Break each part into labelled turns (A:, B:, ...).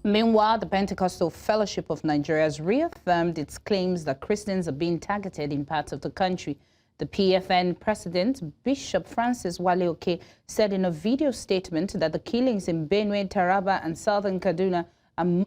A: Meanwhile, the Pentecostal Fellowship of Nigeria has reaffirmed its claims that Christians are being targeted in parts of the country. The PFN president, Bishop Francis Wale Oke, said in a video statement that the killings in Benue, Taraba and southern Kaduna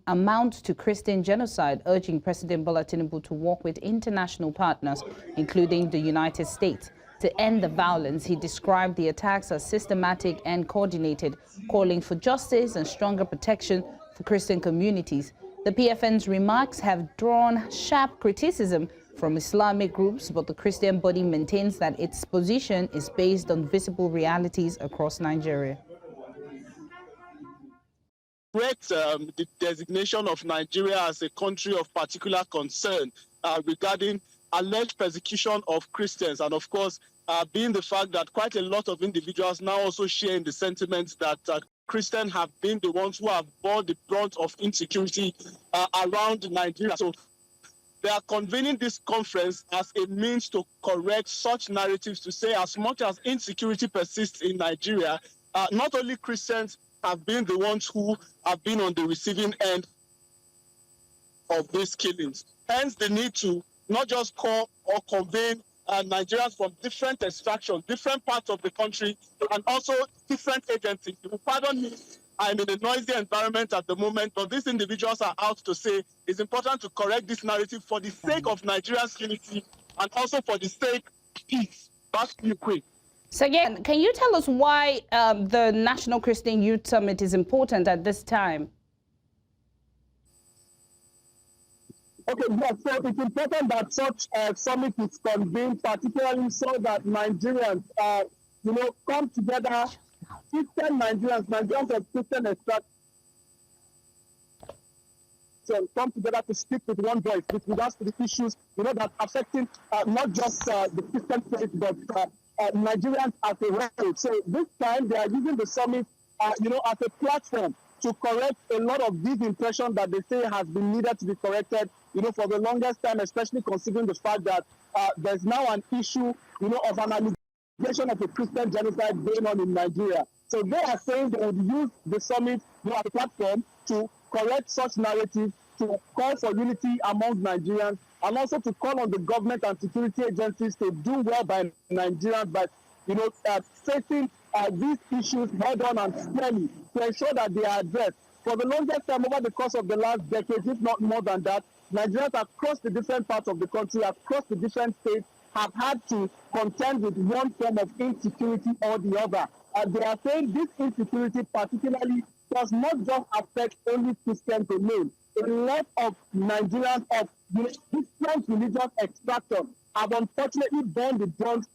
A: amount to Christian genocide, urging President Bola Tinubu to work with international partners, including the United States, to end the violence. He described the attacks as systematic and coordinated, calling for justice and stronger protection for Christian communities. The PFN's remarks have drawn sharp criticism from Islamic groups, but the Christian body maintains that its position is based on visible realities across Nigeria.
B: The designation of Nigeria as a country of particular concern regarding alleged persecution of Christians, and of course, being the fact that quite a lot of individuals now also share in the sentiments that Christians have been the ones who have borne the brunt of insecurity around Nigeria. So they are convening this conference as a means to correct such narratives, to say as much as insecurity persists in Nigeria, not only Christians have been the ones who have been on the receiving end of these killings. Hence the need to not just call or convene Nigerians from different extractions, different parts of the country, and also different agencies. Pardon me, I'm in a noisy environment at the moment, but these individuals are out to say it's important to correct this narrative for the sake of Nigeria's unity and also for the sake of peace. Back to you, Queen.
A: Sagir, can you tell us why the National Christian Youth Summit is important at this time?
B: Okay, yes, so it's important that such summit is convened, particularly so that Nigerians, come together, Christian Nigerians of Christian extraction, come together to speak with one voice with regards to the issues, that affecting not just the Christian faith, but Nigerians as a whole. So this time they are using the summit, as a platform to correct a lot of these impressions that they say has been needed to be corrected, for the longest time, especially considering the fact that there's now an issue, of an allegation of a Christian genocide going on in Nigeria. So they are saying they would use the summit as a platform to correct such narratives, to call for unity among Nigerians, and also to call on the government and security agencies to do well by Nigerians by, facing these issues head on and squarely to ensure that they are addressed. For the longest time, over the course of the last decade, if not more than that, Nigerians across the different parts of the country, across the different states, have had to contend with one form of insecurity or the other. They are saying this insecurity particularly does not just affect only Christians alone. A lot of Nigerians of different religious extraction have unfortunately borne the brunt,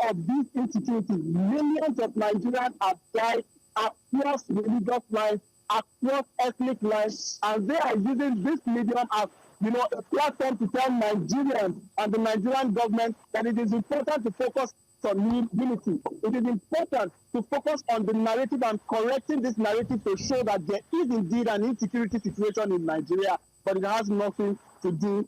B: of these insecurities. Millions of Nigerians have died across religious lines, across ethnic lines, and they are using this medium as a platform to tell Nigerians and the Nigerian government that it is important to focus on unity. It is important to focus on the narrative and correcting this narrative to show that there is indeed an insecurity situation in Nigeria, but it has nothing to do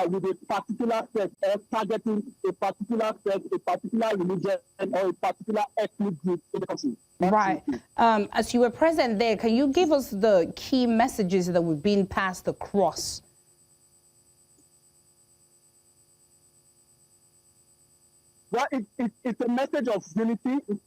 B: with a particular sect or targeting a particular sect, a particular religion, or a particular ethnic group in the country.
A: Right. As you were present there, can you give us the key messages that were being passed across?
B: Well, it's a message of unity. It's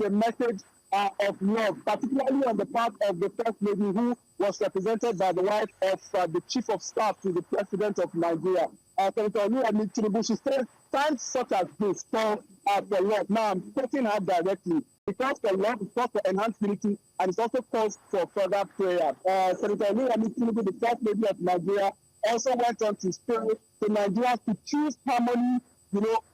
B: a message of love, particularly on the part of the First Lady, who was represented by the wife of the Chief of Staff to the President of Nigeria. Senator Ibrahim Tinubu, she says, times such as this call for love. Now, I'm quoting her directly. It calls for love, it calls for enhanced unity, and it also calls for further prayer. Senator Ibrahim Tinubu, the First Lady of Nigeria, also went on to say to Nigerians to choose harmony,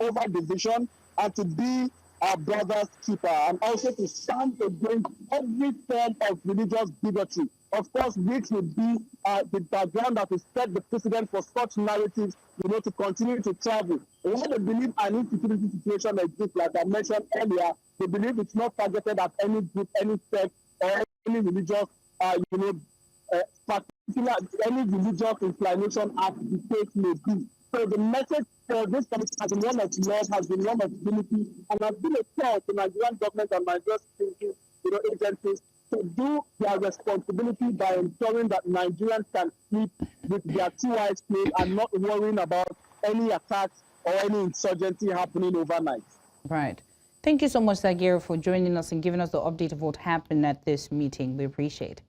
B: over division, and to be our brother's keeper, and also to stand against every form of religious bigotry. Of course, which would be the background that will set the precedent for such narratives, to continue to travel. When they believe an insecurity situation exists, like I mentioned earlier, they believe it's not targeted at any group, any sect, or any religious, particular, any religious inclination as the case may be. So the message for this committee has been one of love, has been one of unity, and has been a call to Nigerian government and Nigerian security agencies to do their responsibility by ensuring that Nigerians can sleep with their 2 eyes closed and not worrying about any attacks or any insurgency happening overnight.
A: Right. Thank you so much, Sagir, for joining us and giving us the update of what happened at this meeting. We appreciate it.